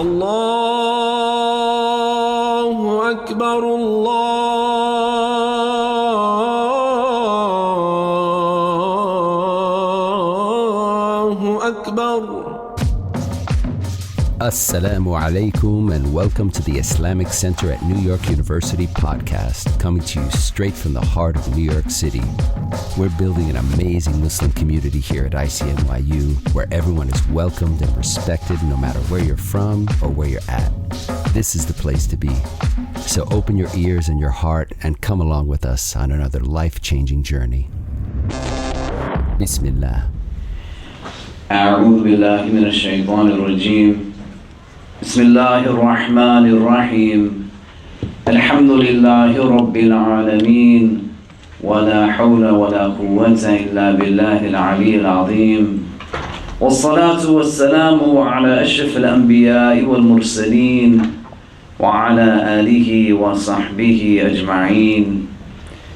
الله أكبر الله أكبر. Assalamu alaikum and welcome to the Islamic Center at New York University podcast, coming to you straight from the heart of New York City. We're building an amazing Muslim community here at ICNYU where everyone is welcomed and respected no matter where you're from or where you're at. This is the place to be. So open your ears and your heart and come along with us on another life-changing journey. Bismillah. أعوذ بالله من الشيطان الرجيم. بسم الله الرحمن الرحيم. الحمد لله رب العالمين ولا حول ولا قوة إلا بالله العلي العظيم والصلاة والسلام على أشرف الأنبياء والمرسلين وعلى آله وصحبه أجمعين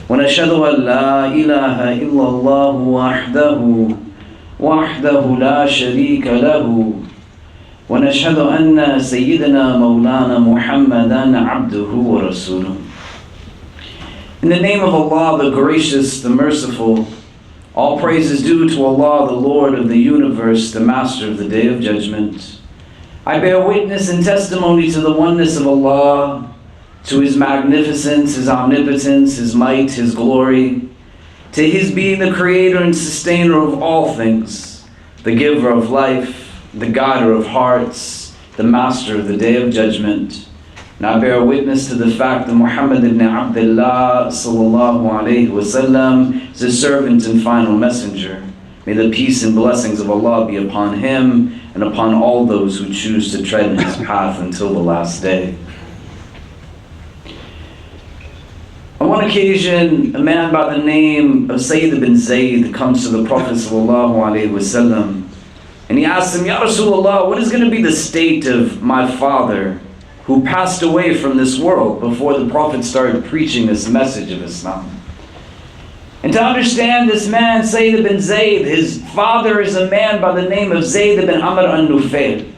ونشهد أن لا إله إلا الله وحده لا شريك له ونشهد أن سيدنا مولانا محمدا عبده ورسوله. In the name of Allah, the gracious, the merciful, all praise is due to Allah, the Lord of the universe, the master of the day of judgment. I bear witness and testimony to the oneness of Allah, to His magnificence, His omnipotence, His might, His glory, to His being the creator and sustainer of all things, the giver of life, the guider of hearts, the master of the day of judgment. And I bear witness to the fact that Muhammad ibn Abdullah sallallahu alayhi wasallam is His servant and final messenger. May the peace and blessings of Allah be upon him and upon all those who choose to tread in his path until the last day. On one occasion, a man by the name of Sayyid ibn Zayd comes to the Prophet sallallahu alayhi wasallam and he asks him, Ya Rasulullah, what is going to be the state of my father who passed away from this world before the Prophet started preaching this message of Islam? And to understand this man, Sayyid ibn Zayd, his father is a man by the name of Zayd ibn Amr al-Nufail.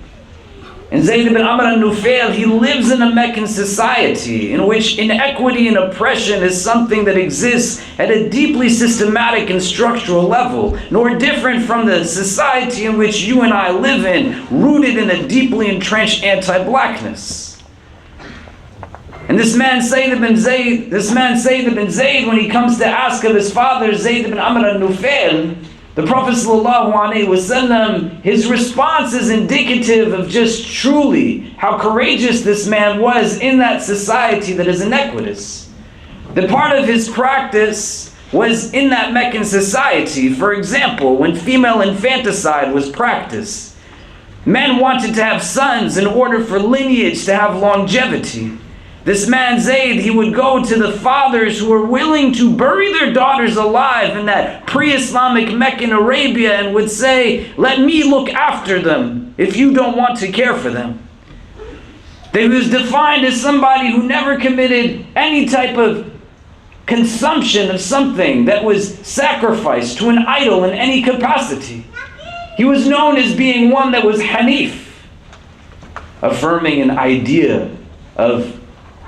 And Zayd ibn Amr al-Nufail, he lives in a Meccan society in which inequity and oppression is something that exists at a deeply systematic and structural level, nor different from the society in which you and I live in, rooted in a deeply entrenched anti-blackness. And this man Sayyid ibn Zayd, when he comes to ask of his father, Zayd ibn Amr al-Nufail, the Prophet ﷺ, his response is indicative of just truly how courageous this man was in that society that is inequitous. The part of his practice was in that Meccan society. For example, when female infanticide was practiced, men wanted to have sons in order for lineage to have longevity. This man Zayd, he would go to the fathers who were willing to bury their daughters alive in that pre-Islamic Meccan Arabia and would say, let me look after them if you don't want to care for them. He was defined as somebody who never committed any type of consumption of something that was sacrificed to an idol in any capacity. He was known as being one that was Hanif, affirming an idea of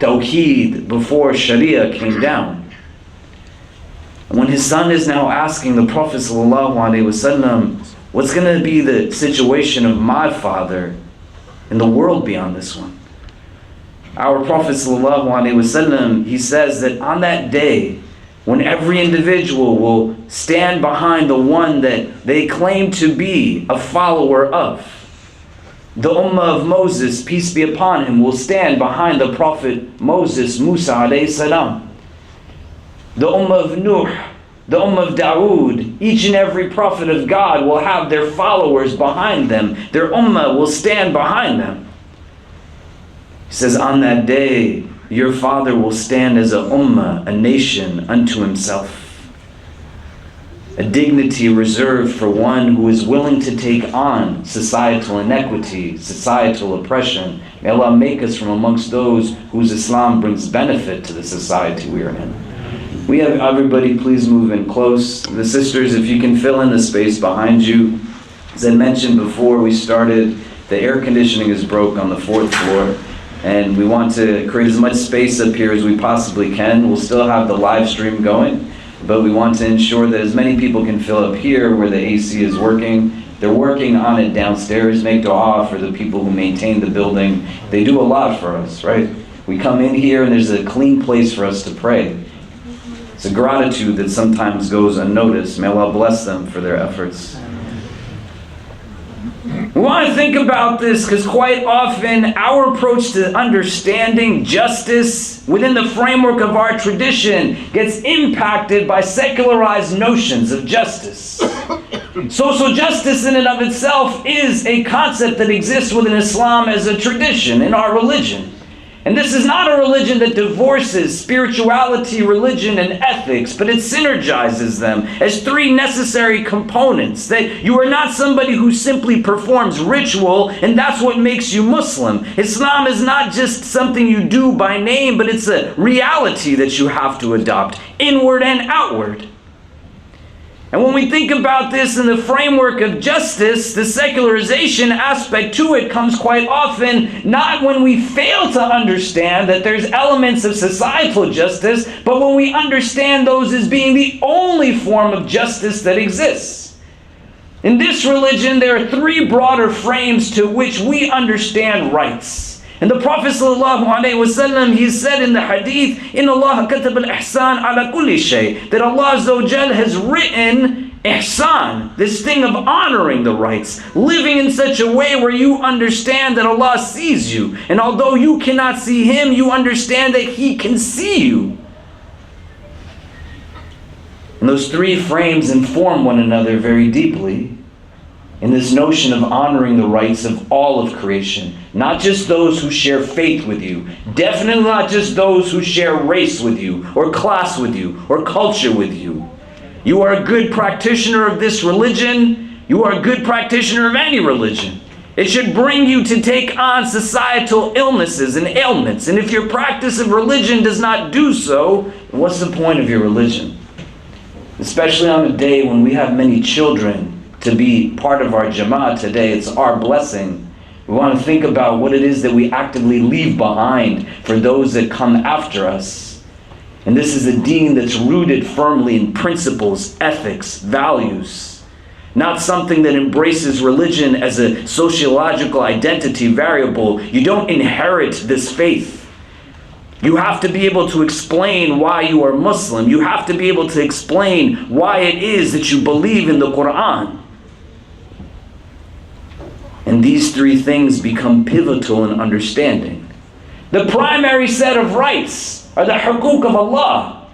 Tawheed before Sharia came down. And when his son is now asking the Prophet ﷺ, what's going to be the situation of my father in the world beyond this one? Our Prophet ﷺ, he says that on that day, when every individual will stand behind the one that they claim to be a follower of, the Ummah of Moses, peace be upon him, will stand behind the Prophet Moses, Musa alayhi salam. The Ummah of Nuh, the Ummah of Dawood, each and every prophet of God will have their followers behind them. Their Ummah will stand behind them. He says, on that day, your father will stand as a Ummah, a nation unto himself. A dignity reserved for one who is willing to take on societal inequity, societal oppression. May Allah make us from amongst those whose Islam brings benefit to the society we are in. We have everybody please move in close. The sisters, if you can fill in the space behind you. As I mentioned before we started, The air conditioning is broke on the 4th floor, and we want to create as much space up here as we possibly can. We'll still have the live stream going, but we want to ensure that as many people can fill up here where the AC is working. They're working on it downstairs. Make dua for the people who maintain the building. They do a lot for us, right? We come in here and there's a clean place for us to pray. It's a gratitude that sometimes goes unnoticed. May Allah bless them for their efforts. We want to think about this because quite often our approach to understanding justice within the framework of our tradition gets impacted by secularized notions of justice. Social justice in and of itself is a concept that exists within Islam as a tradition in our religion. And this is not a religion that divorces spirituality, religion, and ethics, but it synergizes them as three necessary components. That you are not somebody who simply performs ritual and that's what makes you Muslim. Islam is not just something you do by name, but it's a reality that you have to adopt, inward and outward. And when we think about this in the framework of justice, the secularization aspect to it comes quite often not when we fail to understand that there's elements of societal justice, but when we understand those as being the only form of justice that exists. In this religion, there are three broader frames to which we understand rights. And the Prophet ﷺ, he said in the hadith, "Inna Allah katab al-ihsan ala kulli shay," that Allah Azza wa Jal has written ihsan, this thing of honoring the rights, living in such a way where you understand that Allah sees you. And although you cannot see Him, you understand that He can see you. And those three frames inform one another very deeply in this notion of honoring the rights of all of creation. Not just those who share faith with you. Definitely not just those who share race with you, or class with you, or culture with you. You are a good practitioner of this religion. You are a good practitioner of any religion. It should bring you to take on societal illnesses and ailments. And if your practice of religion does not do so, what's the point of your religion? Especially on a day when we have many children to be part of our Jama'ah today. It's our blessing. We want to think about what it is that we actively leave behind for those that come after us. And this is a deen that's rooted firmly in principles, ethics, values. Not something that embraces religion as a sociological identity variable. You don't inherit this faith. You have to be able to explain why you are Muslim. You have to be able to explain why it is that you believe in the Quran. And these three things become pivotal in understanding. The primary set of rights are the hukuk of Allah.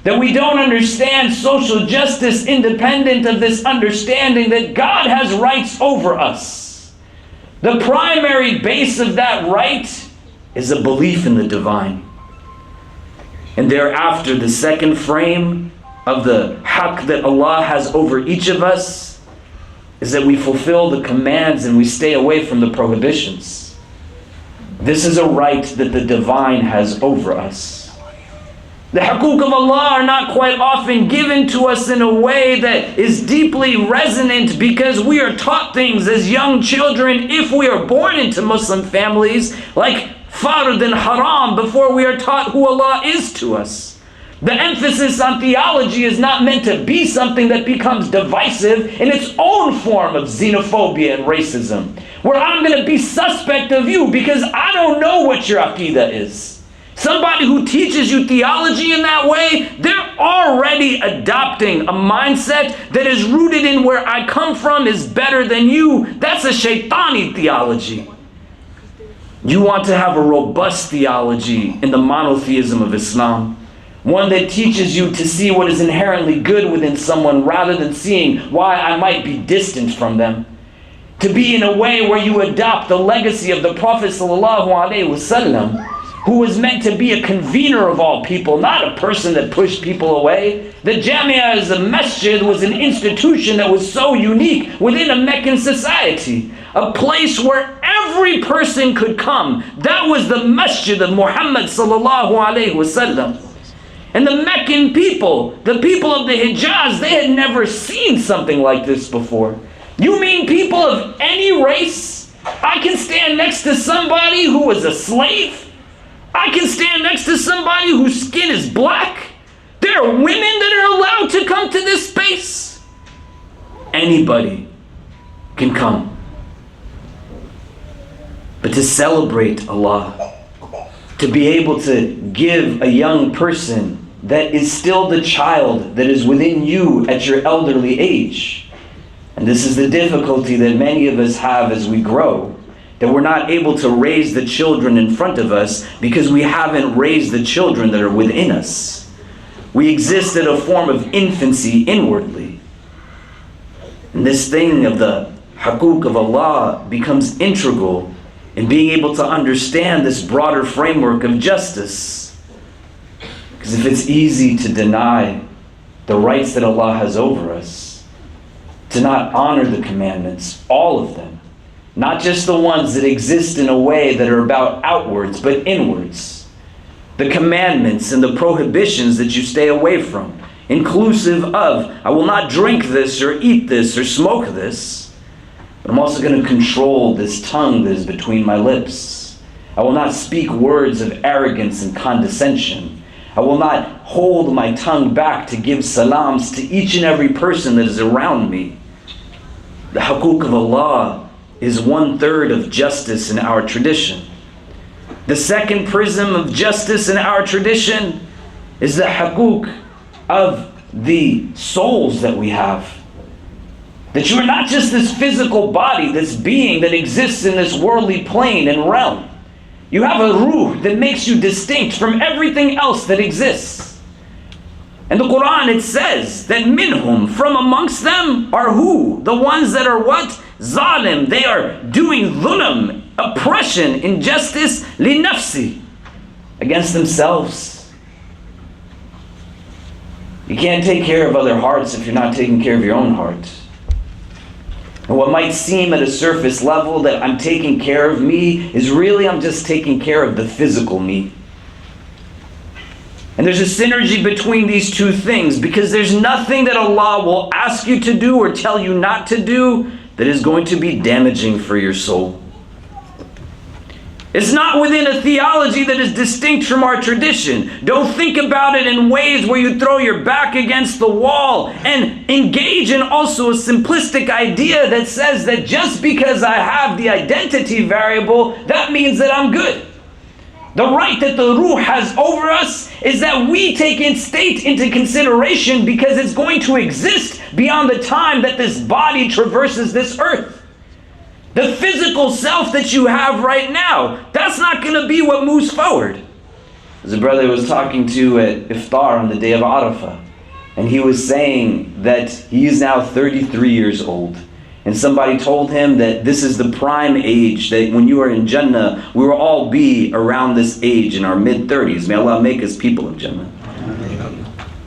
That we don't understand social justice independent of this understanding that God has rights over us. The primary base of that right is a belief in the divine. And thereafter, the second frame of the haqq that Allah has over each of us is that we fulfill the commands and we stay away from the prohibitions. This is a right that the divine has over us. The hukuk of Allah are not quite often given to us in a way that is deeply resonant because we are taught things as young children, if we are born into Muslim families, like fard and haram, before we are taught who Allah is to us. The emphasis on theology is not meant to be something that becomes divisive in its own form of xenophobia and racism, where I'm going to be suspect of you because I don't know what your aqidah is. Somebody who teaches you theology in that way, they're already adopting a mindset that is rooted in where I come from is better than you. That's a shaitani theology. You want to have a robust theology in the monotheism of Islam. One that teaches you to see what is inherently good within someone rather than seeing why I might be distant from them. To be in a way where you adopt the legacy of the Prophet ﷺ, who was meant to be a convener of all people, not a person that pushed people away. The Jamia as a masjid was an institution that was so unique within a Meccan society. A place where every person could come. That was the masjid of Muhammad ﷺ. And the Meccan people, the people of the Hijaz, they had never seen something like this before. You mean people of any race, I can stand next to somebody who was a slave. I can stand next to somebody whose skin is black. There are women that are allowed to come to this space. Anybody can come. But to celebrate Allah, to be able to give a young person that is still the child that is within you at your elderly age. And this is the difficulty that many of us have as we grow, that we're not able to raise the children in front of us because we haven't raised the children that are within us. We exist in a form of infancy inwardly. And this thing of the haqooq of Allah becomes integral in being able to understand this broader framework of justice. Because if it's easy to deny the rights that Allah has over us, to not honor the commandments, all of them, not just the ones that exist in a way that are about outwards, but inwards, the commandments and the prohibitions that you stay away from, inclusive of, I will not drink this or eat this or smoke this, but I'm also going to control this tongue that is between my lips. I will not speak words of arrogance and condescension. I will not hold my tongue back to give salams to each and every person that is around me. The haqooq of Allah is 1/3 of justice in our tradition. The second prism of justice in our tradition is the haqooq of the souls that we have. That you are not just this physical body, this being that exists in this worldly plane and realm. You have a ruh that makes you distinct from everything else that exists. In the Quran it says that minhum, from amongst them, are who? The ones that are what? Zalim. They are doing dhulm, oppression, injustice, li nafsi, against themselves. You can't take care of other hearts if you're not taking care of your own heart. And what might seem at a surface level that I'm taking care of me is really I'm just taking care of the physical me. And there's a synergy between these two things, because there's nothing that Allah will ask you to do or tell you not to do that is going to be damaging for your soul. It's not within a theology that is distinct from our tradition. Don't think about it in ways where you throw your back against the wall and engage in also a simplistic idea that says that just because I have the identity variable, that means that I'm good. The right that the ruh has over us is that we take in state into consideration because it's going to exist beyond the time that this body traverses this earth. The physical self that you have right now, that's not going to be what moves forward. There's a brother I was talking to at Iftar on the day of Arafah, and he was saying that he is now 33 years old. And somebody told him that this is the prime age, that when you are in Jannah, we will all be around this age in our mid-30s. May Allah make us people of Jannah.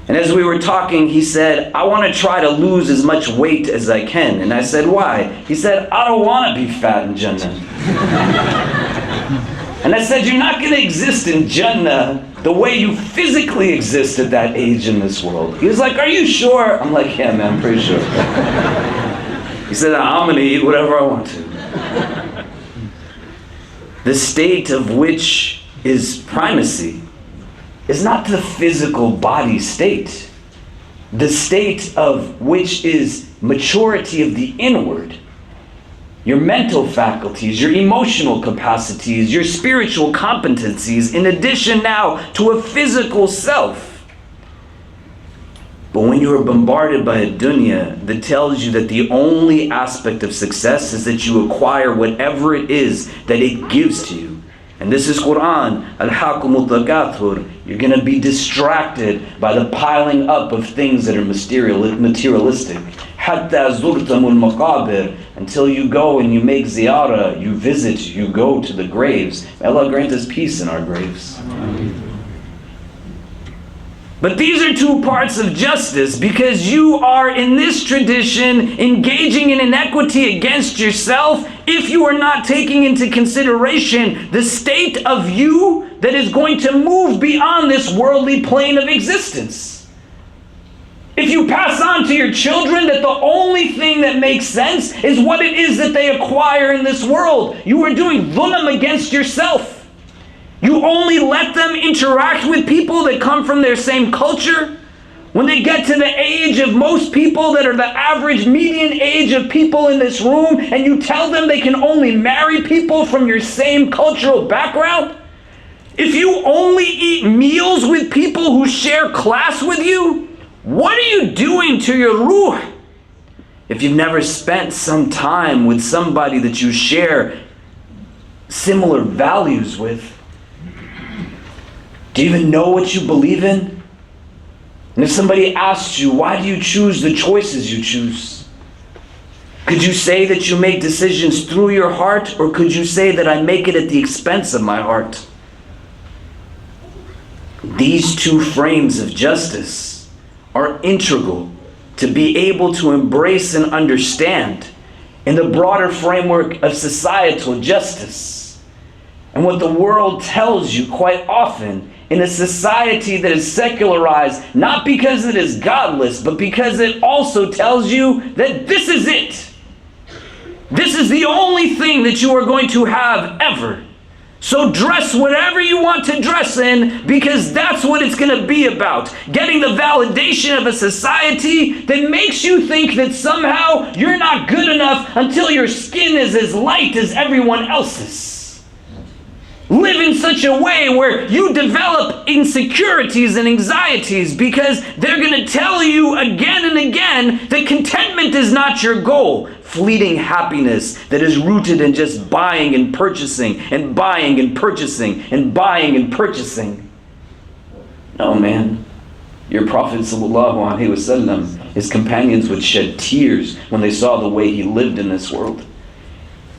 And as we were talking, he said, I want to try to lose as much weight as I can. And I said, why? He said, I don't want to be fat in Jannah. And I said, you're not going to exist in Jannah the way you physically exist at that age in this world. He was like, are you sure? I'm like, yeah, man, I'm pretty sure. He said, I'm going to eat whatever I want to. The state of which is primacy is not the physical body state. The state of which is maturity of the inward. Your mental faculties, your emotional capacities, your spiritual competencies, in addition now to a physical self. But when you are bombarded by a dunya that tells you that the only aspect of success is that you acquire whatever it is that it gives to you, and this is Quran, al-hakumut takathur, you're going to be distracted by the piling up of things that are materialistic. Hatta zurtamul maqabir, until you go and you make ziyarah, you visit, you go to the graves. May Allah grant us peace in our graves. But these are two parts of justice, because you are in this tradition engaging in inequity against yourself if you are not taking into consideration the state of you that is going to move beyond this worldly plane of existence. If you pass on to your children that the only thing that that makes sense is what it is that they acquire in this world. You are doing dhulm against yourself. You only let them interact with people that come from their same culture. When they get to the age of most people that are the average median age of people in this room, and you tell them they can only marry people from your same cultural background, if you only eat meals with people who share class with you, what are you doing to your ruh? If you've never spent some time with somebody that you share similar values with, do you even know what you believe in? And if somebody asks you, why do you choose the choices you choose? Could you say that you make decisions through your heart, or could you say that I make it at the expense of my heart? These two frames of justice are integral to be able to embrace and understand in the broader framework of societal justice. And what the world tells you quite often in a society that is secularized, not because it is godless, but because it also tells you that this is it. This is the only thing that you are going to have ever. So dress whatever you want to dress in, because that's what it's going to be about. Getting the validation of a society that makes you think that somehow you're not good enough until your skin is as light as everyone else's. Live in such a way where you develop insecurities and anxieties, because they're going to tell you again and again that contentment is not your goal. Fleeting happiness that is rooted in just buying and purchasing and buying and purchasing and buying and purchasing. No, man. Your Prophet ﷺ, his companions would shed tears when they saw the way he lived in this world.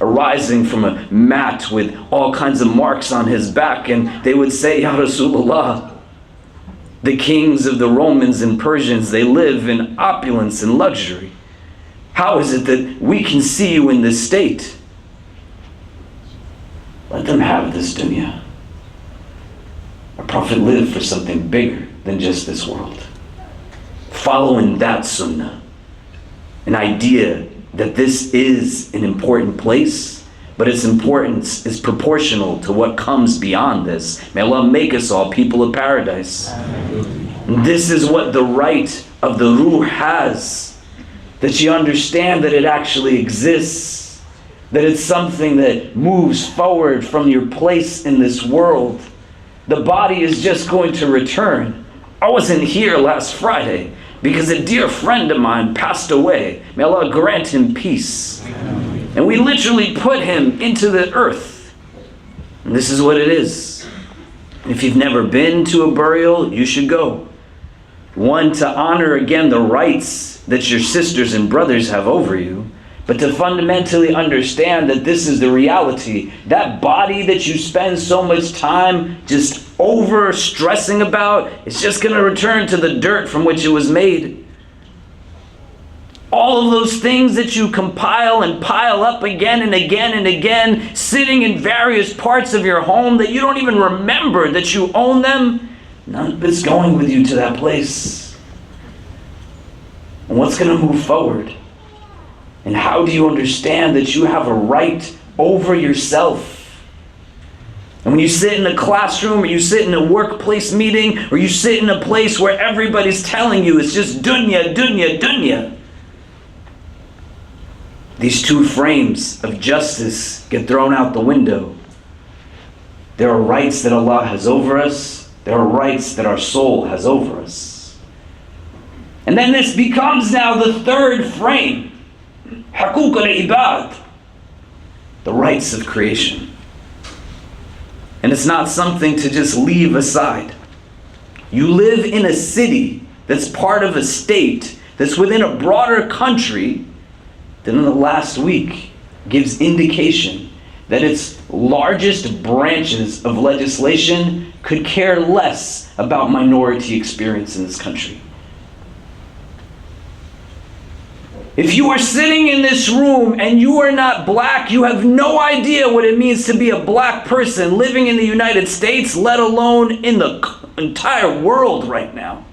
Arising from a mat with all kinds of marks on his back, and they would say, Ya Rasulullah, the kings of the Romans and Persians, they live in opulence and luxury. How is it that we can see you in this state? Let them have this dunya. Our Prophet lived for something bigger than just this world. Following that sunnah, an idea that this is an important place, but its importance is proportional to what comes beyond this. May Allah make us all people of paradise. This is what the right of the ruh has. That you understand that it actually exists. That it's something that moves forward from your place in this world. The body is just going to return. I wasn't here last Friday because a dear friend of mine passed away. May Allah grant him peace. And we literally put him into the earth. And this is what it is. If you've never been to a burial, you should go. One, to honor again the rights that your sisters and brothers have over you, but to fundamentally understand that this is the reality. That body that you spend so much time just over stressing about, it's just going to return to the dirt from which it was made. All of those things that you compile and pile up again and again and again, sitting in various parts of your home that you don't even remember that you own them, none of it's going with you to that place. And what's going to move forward? And how do you understand that you have a right over yourself? And when you sit in a classroom, or you sit in a workplace meeting, or you sit in a place where everybody's telling you it's just dunya, dunya, dunya, these two frames of justice get thrown out the window. There are rights that Allah has over us. There are rights that our soul has over us. And then this becomes now the third frame. Huquq al-ibad. The rights of creation. And it's not something to just leave aside. You live in a city that's part of a state that's within a broader country that in the last week gives indication that its largest branches of legislation could care less about minority experience in this country. If you are sitting in this room and you are not black, you have no idea what it means to be a black person living in the United States, let alone in the entire world right now.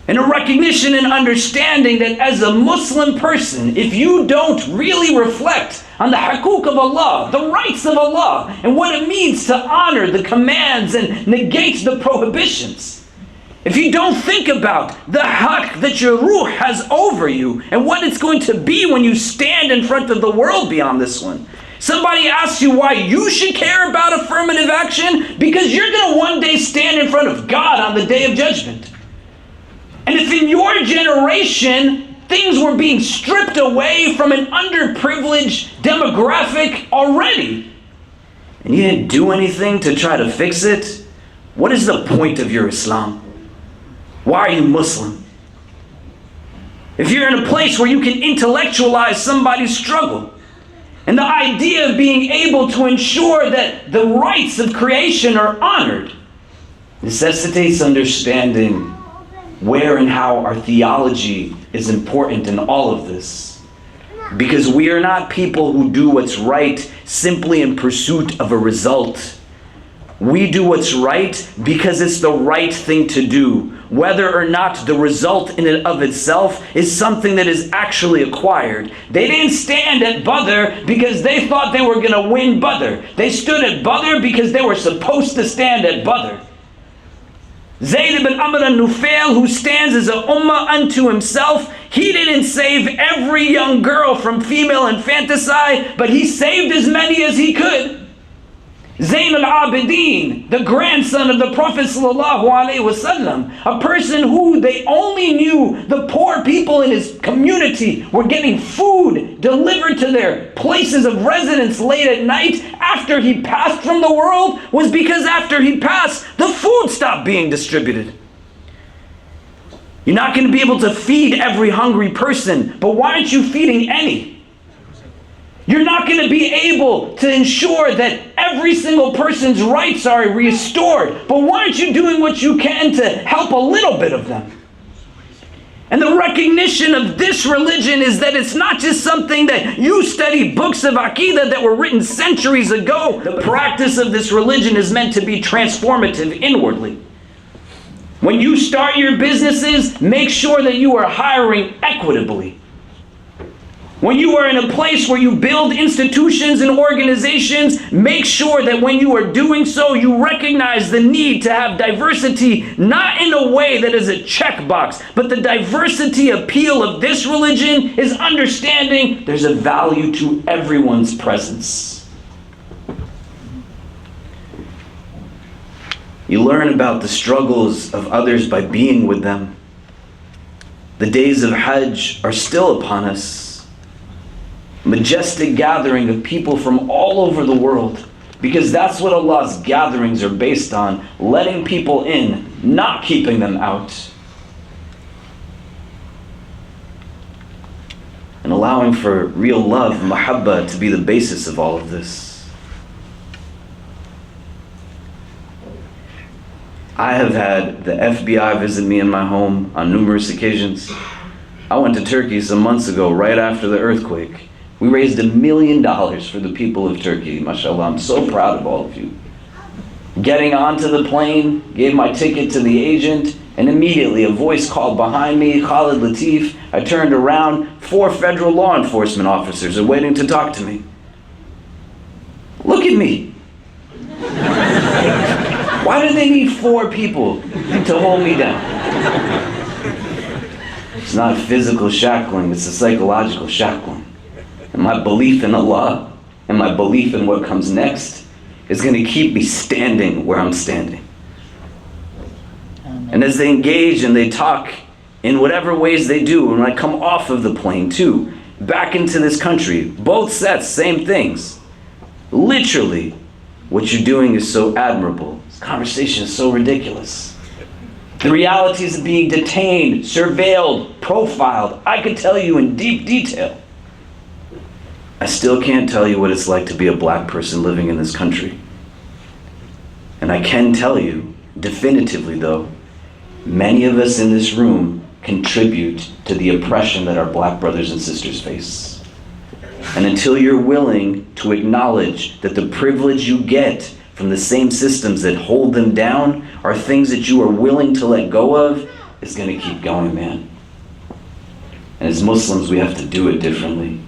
And a recognition and understanding that as a Muslim person, if you don't really reflect on the hukuk of Allah, the rights of Allah, and what it means to honor the commands and negate the prohibitions, if you don't think about the haq that your ruh has over you and what it's going to be when you stand in front of the world beyond this one. Somebody asks you why you should care about affirmative action, because you're going to one day stand in front of God on the day of judgment. And if in your generation things were being stripped away from an underprivileged demographic already, and you didn't do anything to try to fix it, what is the point of your Islam? Why are you Muslim? If you're in a place where you can intellectualize somebody's struggle, and the idea of being able to ensure that the rights of creation are honored necessitates understanding where and how our theology is important in all of this. Because we are not people who do what's right simply in pursuit of a result. We do what's right because it's the right thing to do, whether or not the result in and of itself is something that is actually acquired. They didn't stand at Badr because they thought they were going to win Badr. They stood at Badr because they were supposed to stand at Badr. Zayd ibn Amr al-Nufail, who stands as a ummah unto himself, he didn't save every young girl from female infanticide, but he saved as many as he could. Zayn al-Abidin, the grandson of the Prophet ﷺ, a person who they only knew the poor people in his community were getting food delivered to their places of residence late at night after he passed from the world, was because after he passed, the food stopped being distributed. You're not going to be able to feed every hungry person, but why aren't you feeding any? You're not going to be able to ensure that every single person's rights are restored, but why aren't you doing what you can to help a little bit of them? And the recognition of this religion is that it's not just something that you study books of Aqidah that were written centuries ago. The practice of this religion is meant to be transformative inwardly. When you start your businesses, make sure that you are hiring equitably. When you are in a place where you build institutions and organizations, make sure that when you are doing so, you recognize the need to have diversity, not in a way that is a checkbox, but the diversity appeal of this religion is understanding there's a value to everyone's presence. You learn about the struggles of others by being with them. The days of Hajj are still upon us. Majestic gathering of people from all over the world, because that's what Allah's gatherings are based on, letting people in, not keeping them out, and allowing for real love, mahabbah, to be the basis of all of this. I have had the FBI visit me in my home on numerous occasions. I went to Turkey some months ago, right after the earthquake. We raised $1 million for the people of Turkey, mashallah. I'm so proud of all of you. Getting onto the plane, gave my ticket to the agent, and immediately a voice called behind me, Khalid Latif. I turned around, 4 federal law enforcement officers are waiting to talk to me. Look at me. Why do they need 4 people to hold me down? It's not physical shackling, it's a psychological shackling. And my belief in Allah and my belief in what comes next is going to keep me standing where I'm standing. And as they engage and they talk in whatever ways they do, and when I come off of the plane too, back into this country, both sets, same things. Literally, what you're doing is so admirable. This conversation is so ridiculous. The realities of being detained, surveilled, profiled, I could tell you in deep detail. I still can't tell you what it's like to be a black person living in this country. And I can tell you, definitively though, many of us in this room contribute to the oppression that our black brothers and sisters face. And until you're willing to acknowledge that the privilege you get from the same systems that hold them down are things that you are willing to let go of, is going to keep going, man. And as Muslims, we have to do it differently.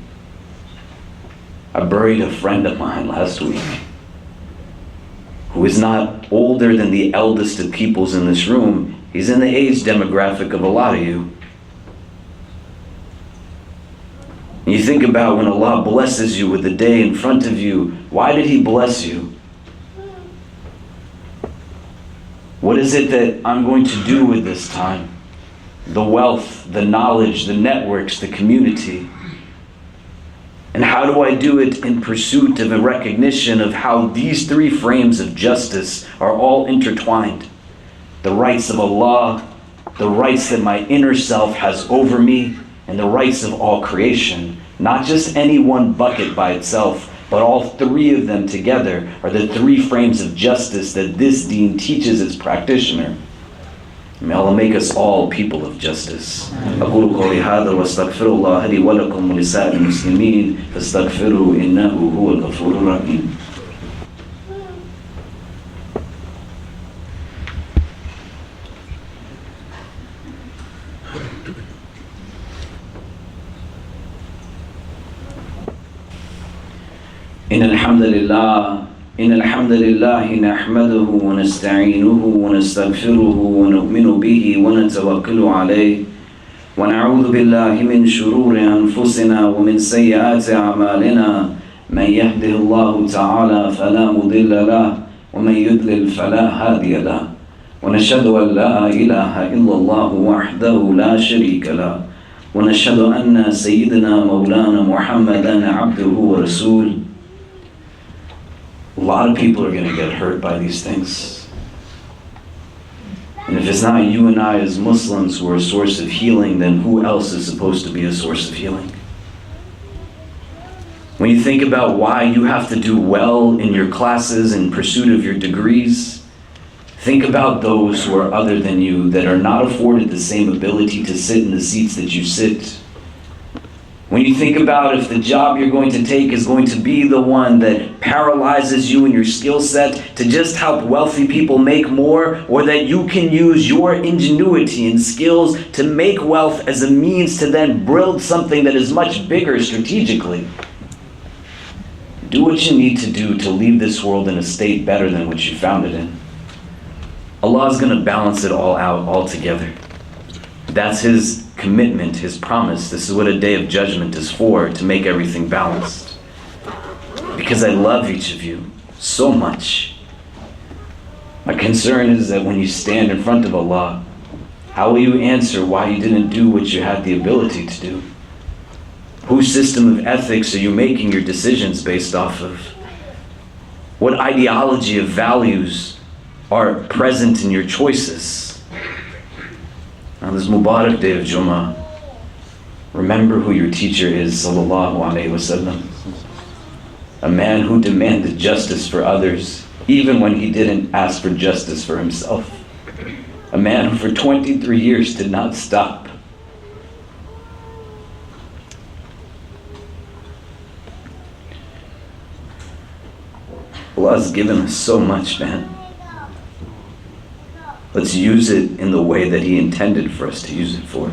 I buried a friend of mine last week who is not older than the eldest of peoples in this room. He's in the age demographic of a lot of you. And you think about when Allah blesses you with the day in front of you, why did He bless you? What is it that I'm going to do with this time? The wealth, the knowledge, the networks, the community. And how do I do it in pursuit of a recognition of how these three frames of justice are all intertwined? The rights of Allah, the rights that my inner self has over me, and the rights of all creation. Not just any one bucket by itself, but all three of them together are the three frames of justice that this deen teaches its practitioner. May Allah make us all people of justice. أقول قولي هذا واستغفر الله لي ولكم ولسائر المسلمين فاستغفروا إنه هو الغفور الرحيم. إن الحمد لله نحمده ونستعينه ونستغفره ونؤمن به ونتوكل عليه ونعوذ بالله من شرور أنفسنا ومن سيئات أعمالنا من يهده الله تعالى فلا مضل له ومن يضلل فلا هادي له ونشهد أن لا إله إلا الله وحده لا شريك له ونشهد أن سيدنا مولانا محمدا عبده ورسوله. A lot of people are going to get hurt by these things. And if it's not you and I as Muslims who are a source of healing, then who else is supposed to be a source of healing? When you think about why you have to do well in your classes in pursuit of your degrees, think about those who are other than you that are not afforded the same ability to sit in the seats that you sit. When you think about if the job you're going to take is going to be the one that paralyzes you in your skill set to just help wealthy people make more, or that you can use your ingenuity and skills to make wealth as a means to then build something that is much bigger strategically. Do what you need to do to leave this world in a state better than what you found it in. Allah is going to balance it all out altogether. That's His commitment, His promise. This is what a day of judgment is for, to make everything balanced. Because I love each of you so much. My concern is that when you stand in front of Allah, how will you answer why you didn't do what you had the ability to do? Whose system of ethics are you making your decisions based off of? What ideology of values are present in your choices? On this Mubarak day of Jumu'ah, remember who your teacher is, sallallahu alaihi wasallam. A man who demanded justice for others, even when he didn't ask for justice for himself. A man who for 23 years did not stop. Allah has given us so much, man. Let's use it in the way that He intended for us to use it for.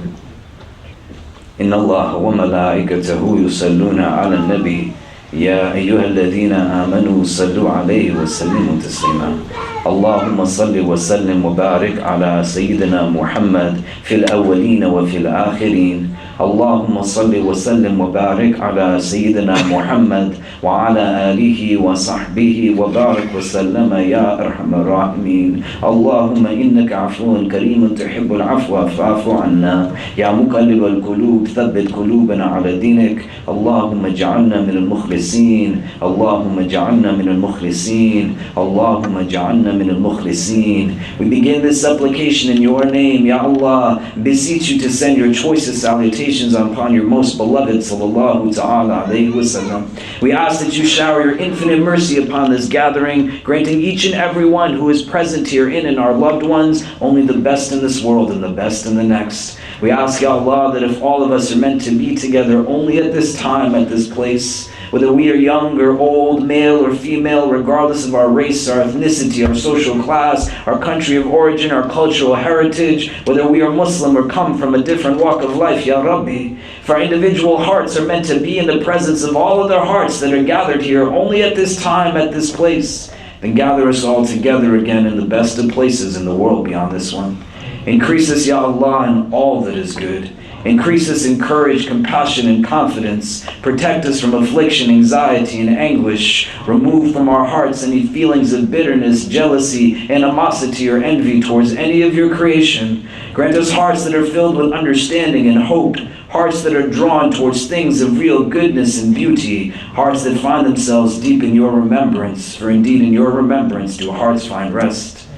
Inna Allah wa malaikatahu yusalluna ala nabi ya ayyuha alladhina amanu sallu alayhi wa sallimu taslima. Allahumma salli wa sallim wa barik ala Sayyidina Muhammad fil awwalin wa fil akhirin. اللهم صل وسلم وبارك على سيدنا محمد وعلى آله وصحبه وبارك وسلم يا أرحم الراحمين. اللهم إنك عفو كريم تحب العفو فاعف عنا. يا مقلب القلوب ثبت قلوبنا على دينك. اللهم اجعلنا من المخلصين. اللهم اجعلنا من المخلصين. اللهم اجعلنا من المخلصين. We begin this supplication in your name, Ya Allah. Beseech you to send your choicest salutations upon your most beloved sallallahu ta'ala alayhi wasallam. We ask that you shower your infinite mercy upon this gathering, granting each and every one who is present here and our loved ones only the best in this world and the best in the next. We ask, Ya Allah, that if all of us are meant to be together only at this time, at this place, whether we are young or old, male or female, regardless of our race, our ethnicity, our social class, our country of origin, our cultural heritage, whether we are Muslim or come from a different walk of life, Ya Rabbi. If our individual hearts are meant to be in the presence of all other hearts that are gathered here only at this time, at this place, then gather us all together again in the best of places in the world beyond this one. Increase us, Ya Allah, in all that is good. Increase us in courage, compassion, and confidence. Protect us from affliction, anxiety, and anguish. Remove from our hearts any feelings of bitterness, jealousy, animosity, or envy towards any of your creation. Grant us hearts that are filled with understanding and hope. Hearts that are drawn towards things of real goodness and beauty. Hearts that find themselves deep in your remembrance. For indeed in your remembrance do hearts find rest.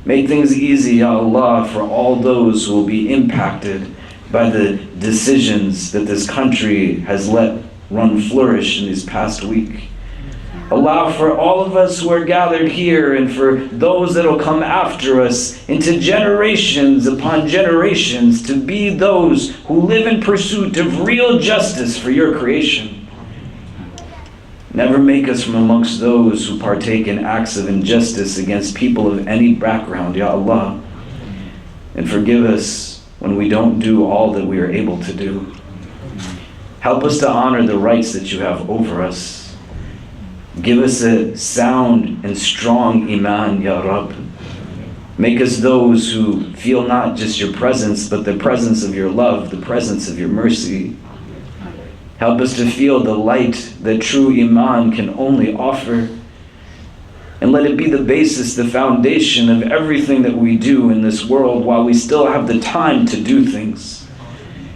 Make things easy, Ya Allah, for all those who will be impacted by the decisions that this country has let run flourish in this past week. Allow for all of us who are gathered here and for those that will come after us into generations upon generations to be those who live in pursuit of real justice for your creation. Never make us from amongst those who partake in acts of injustice against people of any background, Ya Allah. And forgive us when we don't do all that we are able to do. Help us to honor the rights that you have over us. Give us a sound and strong iman, Ya Rabb. Make us those who feel not just your presence, but the presence of your love, the presence of your mercy. Help us to feel the light that true iman can only offer. And let it be the basis, the foundation of everything that we do in this world while we still have the time to do things.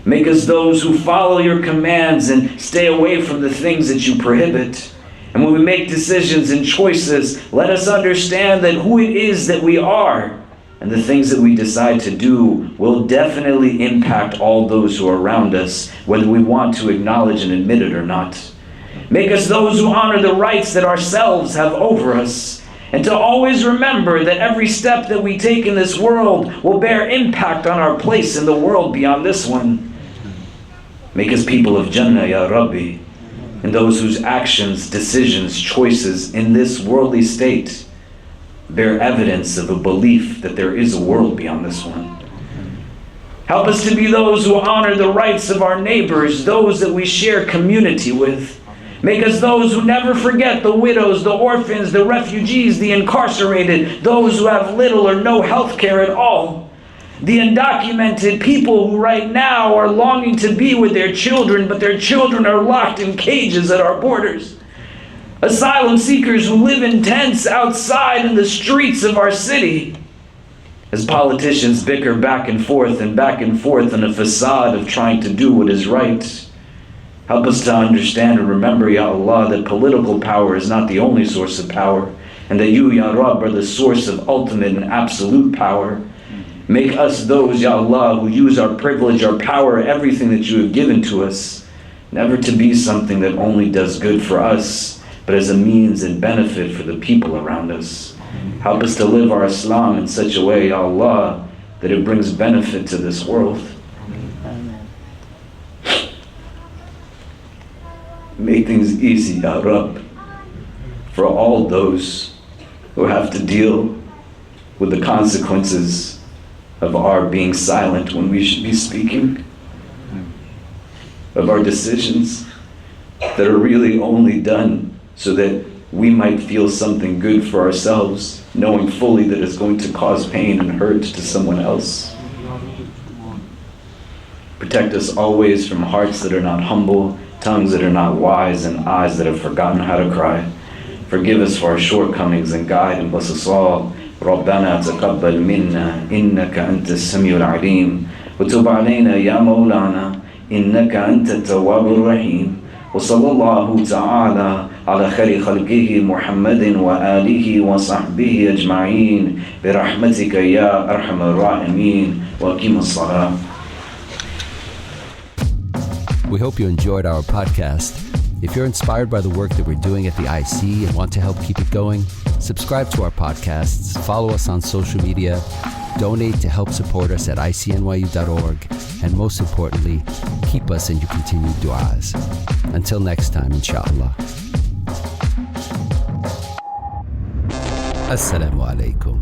Make us those who follow your commands and stay away from the things that you prohibit. And when we make decisions and choices, let us understand that who it is that we are and the things that we decide to do will definitely impact all those who are around us, whether we want to acknowledge and admit it or not. Make us those who honor the rights that ourselves have over us, and to always remember that every step that we take in this world will bear impact on our place in the world beyond this one. Make us people of Jannah, Ya Rabbi, and those whose actions, decisions, choices in this worldly state bear evidence of a belief that there is a world beyond this one. Help us to be those who honor the rights of our neighbors, those that we share community with. Make us those who never forget the widows, the orphans, the refugees, the incarcerated, those who have little or no health care at all. The undocumented people who right now are longing to be with their children, but their children are locked in cages at our borders. Asylum seekers who live in tents outside in the streets of our city. As politicians bicker back and forth in a facade of trying to do what is right. Help us to understand and remember, Ya Allah, that political power is not the only source of power, and that you, Ya Rabb, are the source of ultimate and absolute power. Make us those, Ya Allah, who use our privilege, our power, everything that you have given to us, never to be something that only does good for us, but as a means and benefit for the people around us. Help us to live our Islam in such a way, Ya Allah, that it brings benefit to this world. Make things easy, Ya Rabb, for all those who have to deal with the consequences of our being silent when we should be speaking, of our decisions that are really only done so that we might feel something good for ourselves, knowing fully that it's going to cause pain and hurt to someone else. Protect us always from hearts that are not humble, tongues that are not wise, and eyes that have forgotten how to cry. Forgive us for our shortcomings and guide and bless us all. ربنا تقبل منا إنك أنت السميع العليم وتب علينا يا مولانا إنك أنت التواب الرحيم وصلى الله تعالى على خير خلقه محمد وآله وصحبه أجمعين برحمتك يا أرحم الراحمين وأقم الصلاة. We hope you enjoyed our podcast. If you're inspired by the work that we're doing at the IC and want to help keep it going, subscribe to our podcasts, follow us on social media, Donate to help support us at ICNYU.org, and most importantly, keep us in your continued du'as. Until next time, inshallah. Assalamu alaikum.